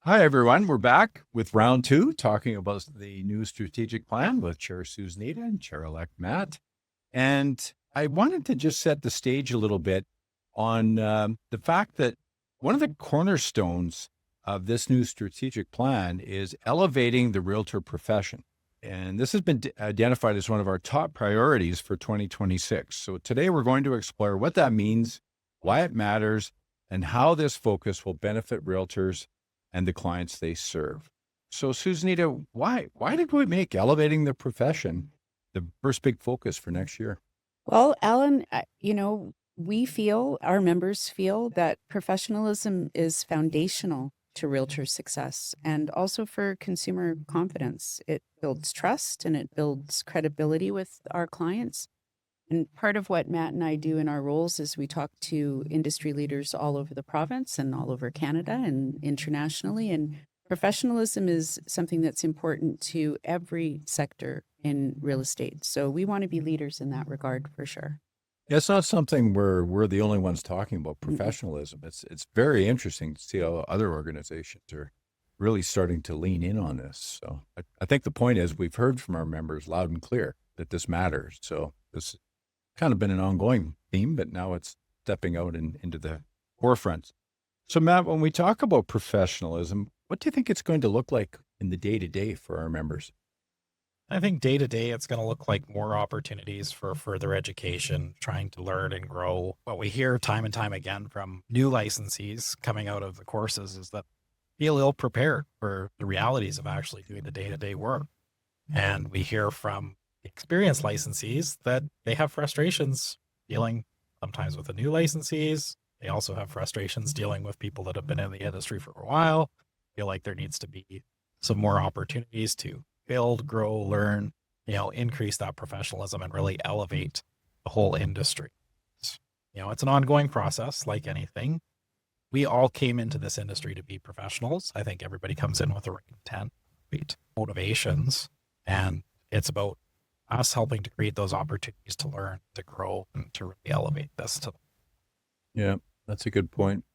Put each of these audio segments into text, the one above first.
Hi, everyone. We're back with round two, talking about the new strategic plan with Chair Susanita and Chair-elect Matt. And I wanted to just set the stage a little bit on the fact that one of the cornerstones of this new strategic plan is elevating the realtor profession. And this has been identified as one of our top priorities for 2026. So today we're going to explore what that means, why it matters, and how this focus will benefit realtors and the clients they serve. So, Susanita, why did we make elevating the profession the first big focus for next year? Well, Alan, we feel, our members feel that professionalism is foundational to realtor success and also for consumer confidence. It builds trust and it builds credibility with our clients. And part of what Matt and I do in our roles is we talk to industry leaders all over the province and all over Canada and internationally. And professionalism is something that's important to every sector in real estate. So we want to be leaders in that regard for sure. It's not something where we're the only ones talking about Mm-mm. professionalism. It's very interesting to see how other organizations are really starting to lean in on this. So I think the point is we've heard from our members loud and clear that this matters. So this has kind of been an ongoing theme, but now it's stepping out into the forefront. So Matt, when we talk about professionalism, what do you think it's going to look like in the day-to-day for our members? I think day to day, it's going to look like more opportunities for further education, trying to learn and grow. What we hear time and time again from new licensees coming out of the courses is that feel ill prepared for the realities of actually doing the day to day work. And we hear from experienced licensees that they have frustrations dealing sometimes with the new licensees. They also have frustrations dealing with people that have been in the industry for a while. Feel like there needs to be some more opportunities to build, grow, learn, increase that professionalism and really elevate the whole industry. It's an ongoing process like anything. We all came into this industry to be professionals. I think everybody comes in with the right intent, right motivations, and it's about us helping to create those opportunities to learn, to grow, and to really elevate this to. Yeah, that's a good point.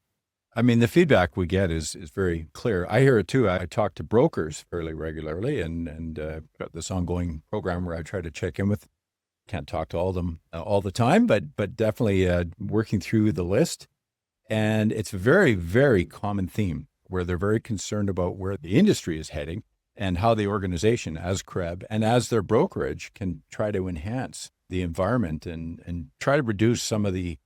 I mean, the feedback we get is very clear. I hear it too. I talk to brokers fairly regularly and got this ongoing program where I try to check in with, can't talk to all of them all the time, but definitely working through the list. And it's a very, very common theme where they're very concerned about where the industry is heading and how the organization as CREB and as their brokerage can try to enhance the environment and try to reduce some of the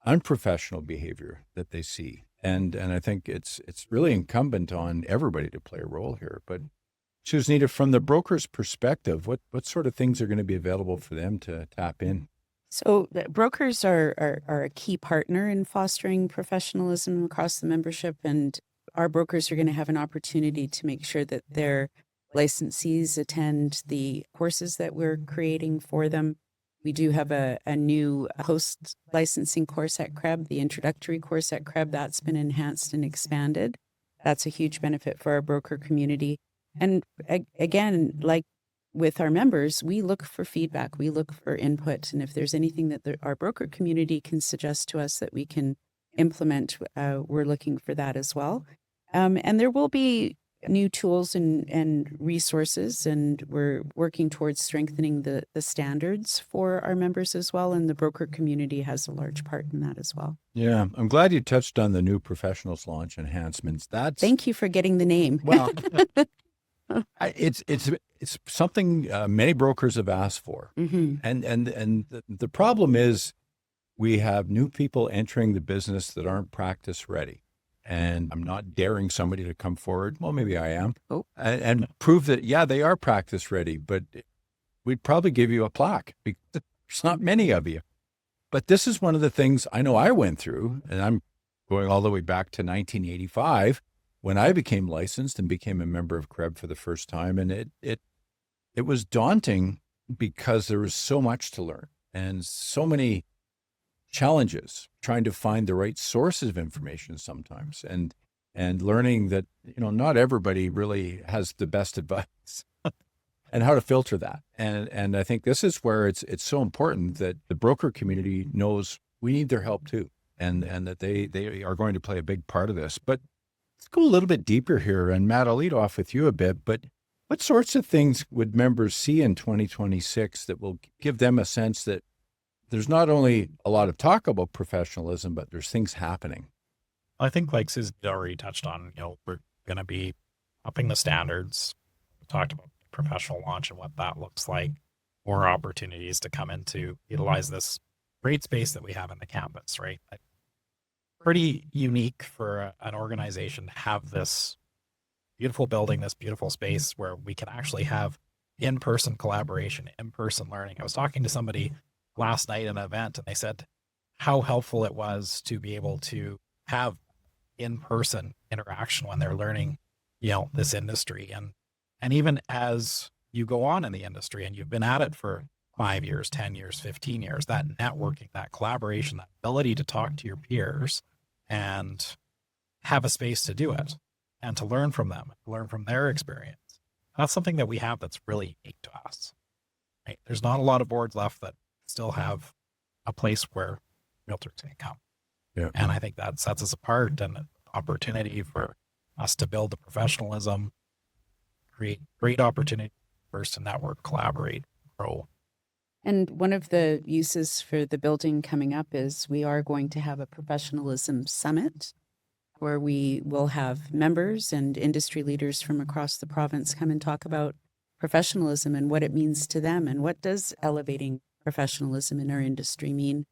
unprofessional behavior that they see. And I think it's really incumbent on everybody to play a role here. But Susanita, from the broker's perspective, what sort of things are going to be available for them to tap in? So brokers are a key partner in fostering professionalism across the membership, and our brokers are going to have an opportunity to make sure that their licensees attend the courses that we're creating for them. We do have a new host licensing course at CREB, the introductory course at CREB that's been enhanced and expanded. That's a huge benefit for our broker community. And again, like with our members, we look for feedback, we look for input. And if there's anything that our broker community can suggest to us that we can implement, we're looking for that as well. And there will be new tools and resources, and we're working towards strengthening the standards for our members as well. And the broker community has a large part in that as well. Yeah, I'm glad you touched on the new professionals launch enhancements. Thank you for getting the name. Well, it's something many brokers have asked for. Mm-hmm. And the problem is we have new people entering the business that aren't practice ready. And I'm not daring somebody to come forward. Well, maybe I am. Oh. And prove that, yeah, they are practice ready, but we'd probably give you a plaque because there's not many of you. But this is one of the things I know I went through, and I'm going all the way back to 1985 when I became licensed and became a member of CREB for the first time. And it was daunting because there was so much to learn and so many challenges trying to find the right sources of information sometimes and learning that, not everybody really has the best advice and how to filter that. And I think this is where it's so important that the broker community knows we need their help too. And that they are going to play a big part of this. But Let's go a little bit deeper here. And Matt, I'll lead off with you a bit, but what sorts of things would members see in 2026 that will give them a sense that there's not only a lot of talk about professionalism, but there's things happening? I think like Susan already touched on, we're going to be upping the standards. We talked about professional launch and what that looks like. More opportunities to come in to utilize this great space that we have in the campus, right? Pretty unique for an organization to have this beautiful building, this beautiful space where we can actually have in-person collaboration, in-person learning. I was talking to somebody last night at an event, and they said how helpful it was to be able to have in-person interaction when they're learning, this industry. And even as you go on in the industry and you've been at it for 5 years, 10 years, 15 years, that networking, that collaboration, that ability to talk to your peers and have a space to do it and to learn from them, learn from their experience. That's something that we have that's really unique to us. Right? There's not a lot of boards left that still have a place where realtors can come. Yeah. And I think that sets us apart and an opportunity for us to build the professionalism, create great opportunity for us to network, collaborate, grow. And one of the uses for the building coming up is we are going to have a professionalism summit where we will have members and industry leaders from across the province come and talk about professionalism and what it means to them and what does elevating professionalism in our industry mean.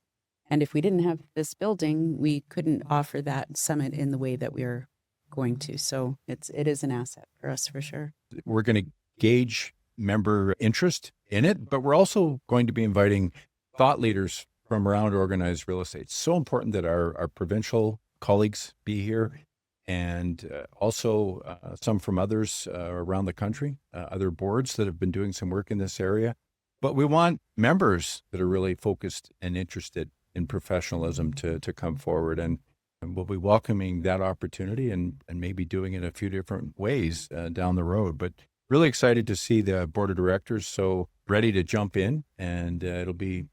And if we didn't have this building, we couldn't offer that summit in the way that we're going to. So it is an asset for us for sure. We're going to gauge member interest in it, but we're also going to be inviting thought leaders from around organized real estate. It's so important that our provincial colleagues be here, and also some from others around the country, other boards that have been doing some work in this area. But we want members that are really focused and interested in professionalism to come forward, and we'll be welcoming that opportunity and maybe doing it a few different ways down the road. But really excited to see the board of directors so ready to jump in, and it'll be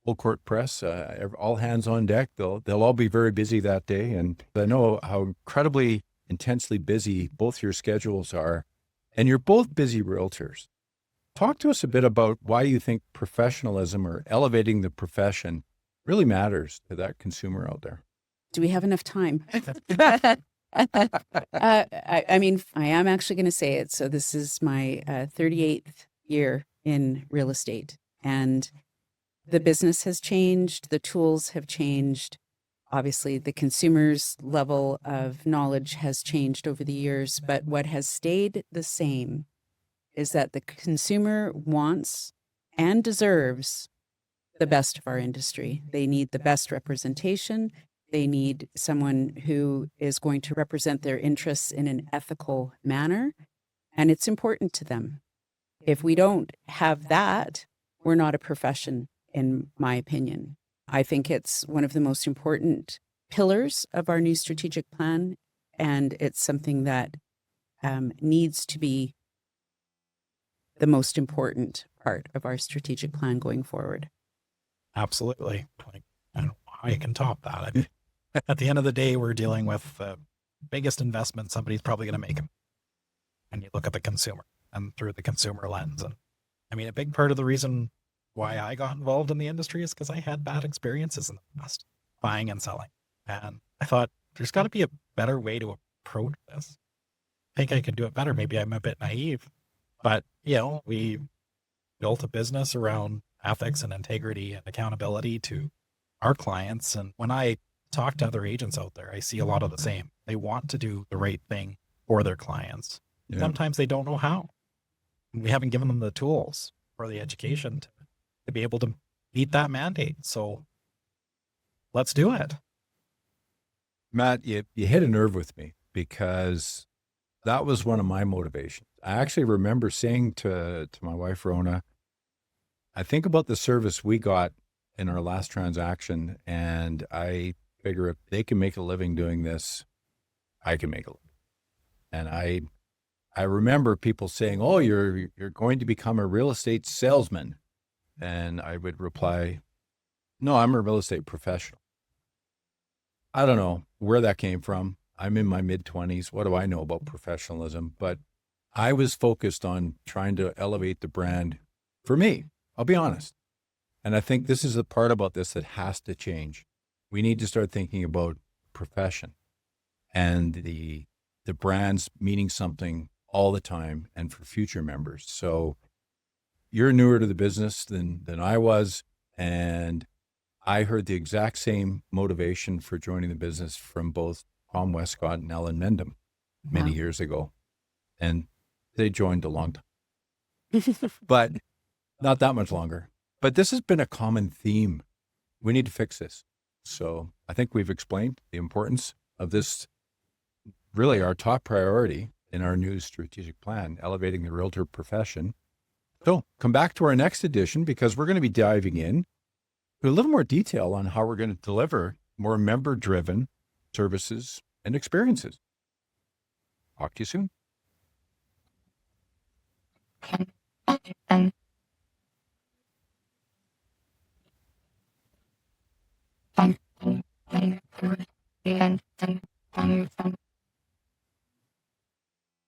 full court press, all hands on deck. They'll all be very busy that day, and I know how incredibly intensely busy both your schedules are, and you're both busy realtors. Talk to us a bit about why you think professionalism or elevating the profession really matters to that consumer out there. Do we have enough time? I mean, I am actually going to say it. So this is my 38th year in real estate, and the business has changed. The tools have changed. Obviously, the consumer's level of knowledge has changed over the years, but what has stayed the same is that the consumer wants and deserves the best of our industry. They need the best representation. They need someone who is going to represent their interests in an ethical manner, and it's important to them. If we don't have that, we're not a profession, in my opinion. I think it's one of the most important pillars of our new strategic plan, and it's something that needs to be the most important part of our strategic plan going forward. Absolutely. Like, I don't know how you can top that. I mean, at the end of the day, we're dealing with the biggest investment somebody's probably going to make. And you look at the consumer and through the consumer lens. And I mean, a big part of the reason why I got involved in the industry is because I had bad experiences in the past, buying and selling. And I thought there's got to be a better way to approach this. I think I can do it better. Maybe I'm a bit naive, but we built a business around ethics and integrity and accountability to our clients. And when I talk to other agents out there, I see a lot of the same. They want to do the right thing for their clients. Yeah. Sometimes they don't know how. We haven't given them the tools or the education to be able to meet that mandate. So let's do it. Matt, you hit a nerve with me because that was one of my motivations. I actually remember saying to my wife, Rona, I think about the service we got in our last transaction, and I figure if they can make a living doing this, I can make a living. And I remember people saying, "Oh, you're going to become a real estate salesman," and I would reply, "No, I'm a real estate professional." I don't know where that came from. I'm in my mid-20s. What do I know about professionalism? But I was focused on trying to elevate the brand for me. I'll be honest. And I think this is the part about this that has to change. We need to start thinking about profession and the brands meaning something all the time and for future members. So you're newer to the business than I was, and I heard the exact same motivation for joining the business from both Tom Westcott and Ellen Mendham many Wow. years ago. And they joined a long time, but not that much longer. But this has been a common theme. We need to fix this. So I think we've explained the importance of this, really our top priority in our new strategic plan, elevating the realtor profession. So come back to our next edition, because we're going to be diving in to a little more detail on how we're going to deliver more member-driven services and experiences. Talk to you soon. And